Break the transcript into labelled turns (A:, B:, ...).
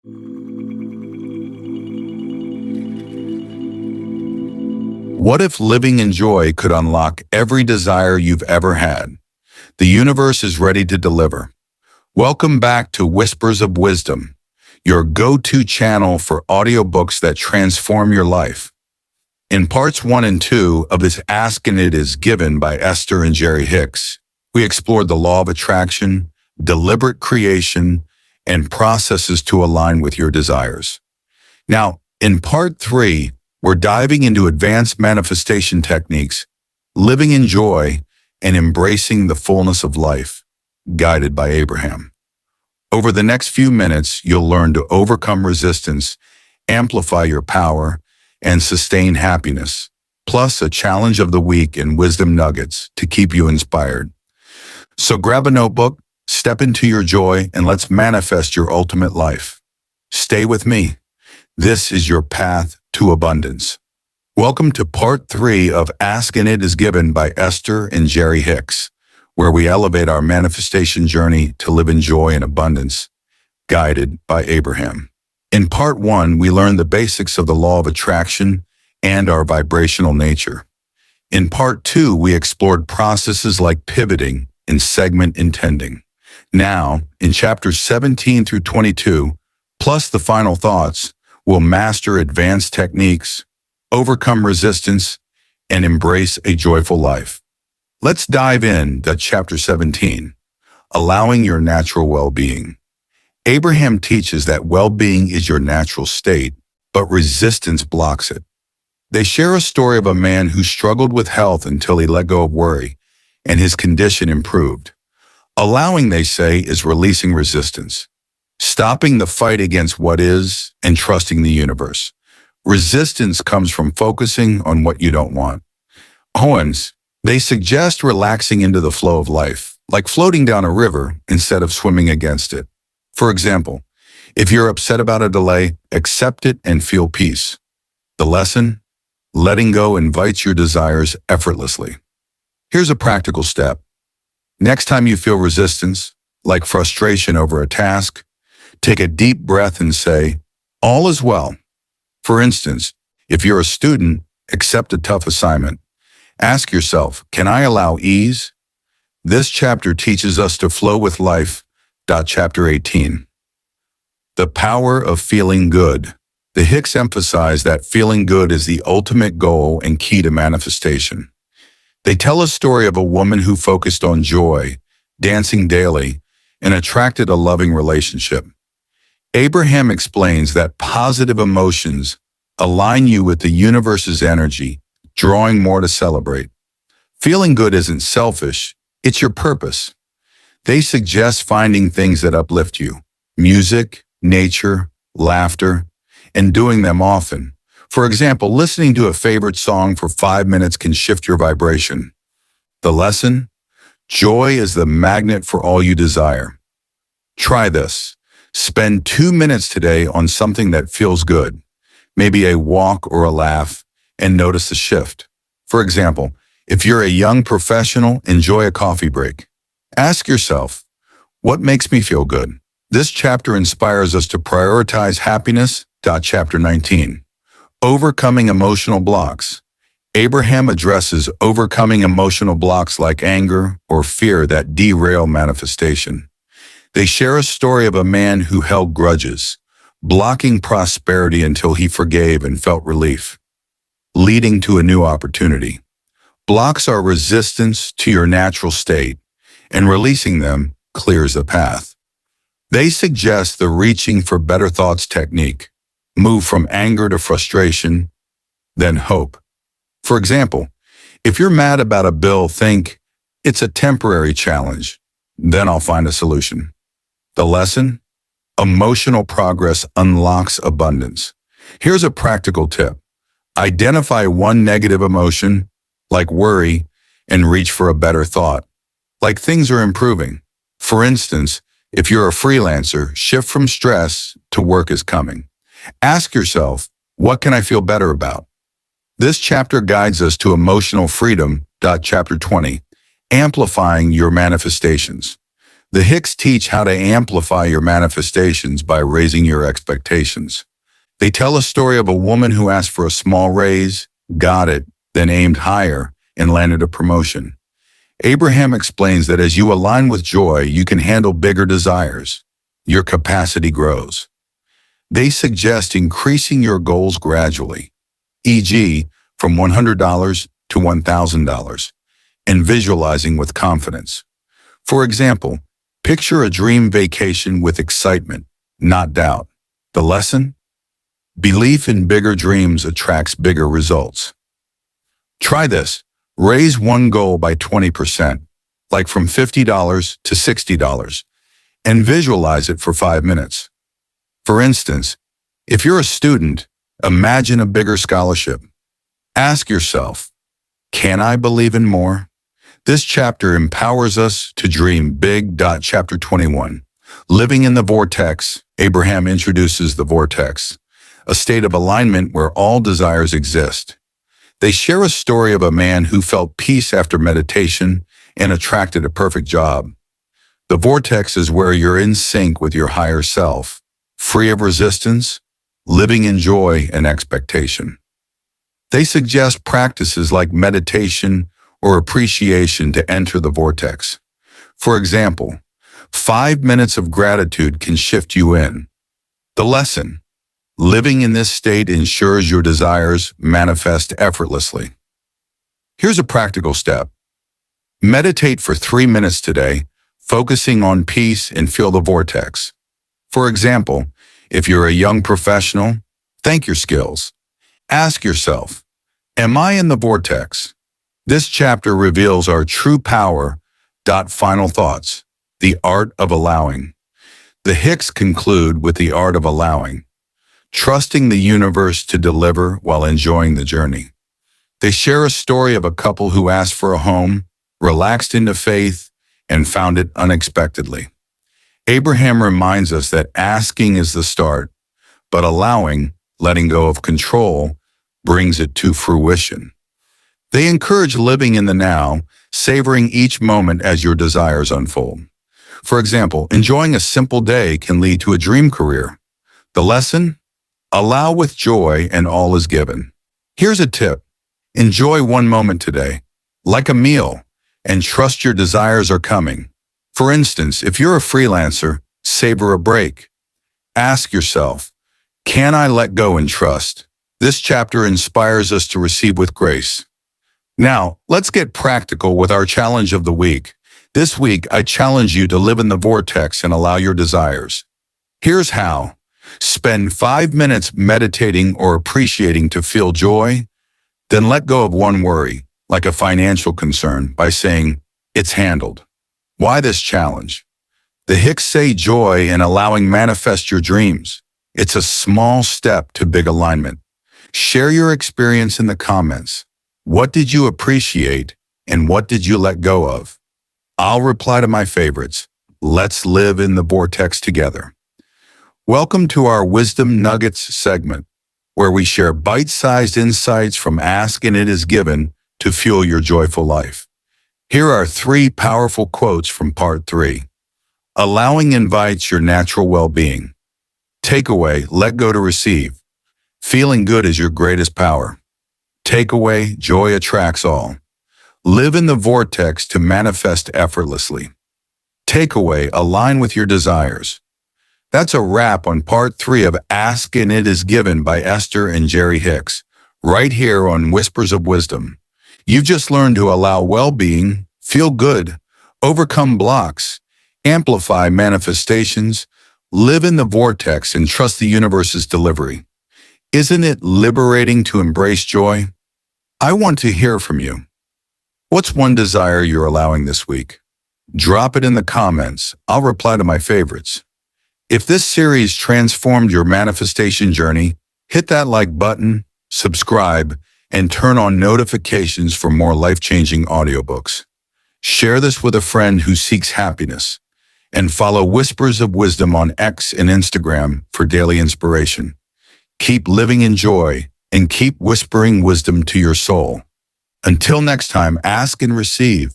A: What if living in joy could unlock every desire you've ever had? The universe is ready to deliver. Welcome back to Whispers of Wisdom, your go-to channel for audiobooks that transform your life. In parts 1 and 2 of this Ask and It Is Given by Esther and Jerry Hicks, we explored the law of attraction, deliberate creation, and processes to align with your desires. Now, in part 3, we're diving into advanced manifestation techniques, living in joy, and embracing the fullness of life, guided by Abraham. Over the next few minutes, you'll learn to overcome resistance, amplify your power, and sustain happiness, plus a challenge of the week and wisdom nuggets to keep you inspired. So grab a notebook, step into your joy, and let's manifest your ultimate life. Stay with me. This is your path to abundance. Welcome to part 3 of Ask and It Is Given by Esther and Jerry Hicks, where we elevate our manifestation journey to live in joy and abundance, guided by Abraham. In part 1, we learned the basics of the law of attraction and our vibrational nature. In part 2, we explored processes like pivoting and segment intending. Now, in chapters 17 through 22, plus the final thoughts, we'll master advanced techniques, overcome resistance, and embrace a joyful life. Let's dive in to chapter 17, allowing your natural well-being. Abraham teaches that well-being is your natural state, but resistance blocks it. They share a story of a man who struggled with health until he let go of worry, and his condition improved. Allowing, they say, is releasing resistance, stopping the fight against what is and trusting the universe. Resistance comes from focusing on what you don't want. Owens, they suggest relaxing into the flow of life, like floating down a river instead of swimming against it. For example, if you're upset about a delay, accept it and feel peace. The lesson? Letting go invites your desires effortlessly. Here's a practical step. Next time you feel resistance, like frustration over a task, take a deep breath and say, "All is well." For instance, if you're a student, accept a tough assignment. Ask yourself, can I allow ease? This chapter teaches us to flow with life. Chapter 18. The power of feeling good. The Hicks emphasize that feeling good is the ultimate goal and key to manifestation. They tell a story of a woman who focused on joy, dancing daily, and attracted a loving relationship. Abraham explains that positive emotions align you with the universe's energy, drawing more to celebrate. Feeling good isn't selfish, it's your purpose. They suggest finding things that uplift you: music, nature, laughter, and doing them often. For example, listening to a favorite song for 5 minutes can shift your vibration. The lesson? Joy is the magnet for all you desire. Try this. Spend 2 minutes today on something that feels good, maybe a walk or a laugh, and notice the shift. For example, if you're a young professional, enjoy a coffee break. Ask yourself, what makes me feel good? This chapter inspires us to prioritize happiness. Chapter 19. Overcoming emotional blocks. Abraham addresses overcoming emotional blocks like anger or fear that derail manifestation. They share a story of a man who held grudges, blocking prosperity until he forgave and felt relief, leading to a new opportunity. Blocks are resistance to your natural state, and releasing them clears the path. They suggest the reaching for better thoughts technique. Move from anger to frustration, then hope. For example, if you're mad about a bill, think, it's a temporary challenge, then I'll find a solution. The lesson? Emotional progress unlocks abundance. Here's a practical tip. Identify one negative emotion, like worry, and reach for a better thought, like things are improving. For instance, if you're a freelancer, shift from stress to work is coming. Ask yourself, what can I feel better about? This chapter guides us to emotional freedom. Chapter 20, amplifying your manifestations. The Hicks teach how to amplify your manifestations by raising your expectations. They tell a story of a woman who asked for a small raise, got it, then aimed higher, and landed a promotion. Abraham explains that as you align with joy, you can handle bigger desires. Your capacity grows. They suggest increasing your goals gradually, e.g., from $100 to $1,000, and visualizing with confidence. For example, picture a dream vacation with excitement, not doubt. The lesson? Belief in bigger dreams attracts bigger results. Try this. Raise one goal by 20%, like from $50 to $60, and visualize it for 5 minutes. For instance, if you're a student, imagine a bigger scholarship. Ask yourself, can I believe in more? This chapter empowers us to dream big. Chapter 21. Living in the Vortex. Abraham introduces the Vortex, a state of alignment where all desires exist. They share a story of a man who felt peace after meditation and attracted a perfect job. The Vortex is where you're in sync with your higher self, free of resistance, living in joy and expectation. They suggest practices like meditation or appreciation to enter the vortex. For example, 5 minutes of gratitude can shift you in. The lesson: living in this state ensures your desires manifest effortlessly. Here's a practical step. Meditate for 3 minutes today, focusing on peace, and feel the vortex. For example, if you're a young professional, thank your skills. Ask yourself, am I in the vortex? This chapter reveals our true power. Final thoughts. The art of allowing. The Hicks conclude with the art of allowing, trusting the universe to deliver while enjoying the journey. They share a story of a couple who asked for a home, relaxed into faith, and found it unexpectedly. Abraham reminds us that asking is the start, but allowing, letting go of control, brings it to fruition. They encourage living in the now, savoring each moment as your desires unfold. For example, enjoying a simple day can lead to a dream career. The lesson? Allow with joy and all is given. Here's a tip. Enjoy one moment today, like a meal, and trust your desires are coming. For instance, if you're a freelancer, savor a break. Ask yourself, can I let go and trust? This chapter inspires us to receive with grace. Now, let's get practical with our challenge of the week. This week, I challenge you to live in the vortex and allow your desires. Here's how. Spend 5 minutes meditating or appreciating to feel joy. Then let go of one worry, like a financial concern, by saying, it's handled. Why this challenge? The Hicks say joy and allowing manifest your dreams. It's a small step to big alignment. Share your experience in the comments. What did you appreciate and what did you let go of? I'll reply to my favorites. Let's live in the vortex together. Welcome to our Wisdom Nuggets segment, where we share bite-sized insights from Ask and It Is Given to fuel your joyful life. Here are 3 powerful quotes from Part 3. Allowing invites your natural well-being. Takeaway, let go to receive. Feeling good is your greatest power. Takeaway, joy attracts all. Live in the vortex to manifest effortlessly. Takeaway, align with your desires. That's a wrap on Part 3 of Ask and It Is Given by Esther and Jerry Hicks, right here on Whispers of Wisdom. You've just learned to allow well-being, feel good, overcome blocks, amplify manifestations, live in the vortex, and trust the universe's delivery. Isn't it liberating to embrace joy? I want to hear from you. What's one desire you're allowing this week? Drop it in the comments. I'll reply to my favorites. If this series transformed your manifestation journey, hit that like button, subscribe, and turn on notifications for more life-changing audiobooks. Share this with a friend who seeks happiness, and follow Whispers of Wisdom on X and Instagram for daily inspiration. Keep living in joy and keep whispering wisdom to your soul. Until next time, ask and receive.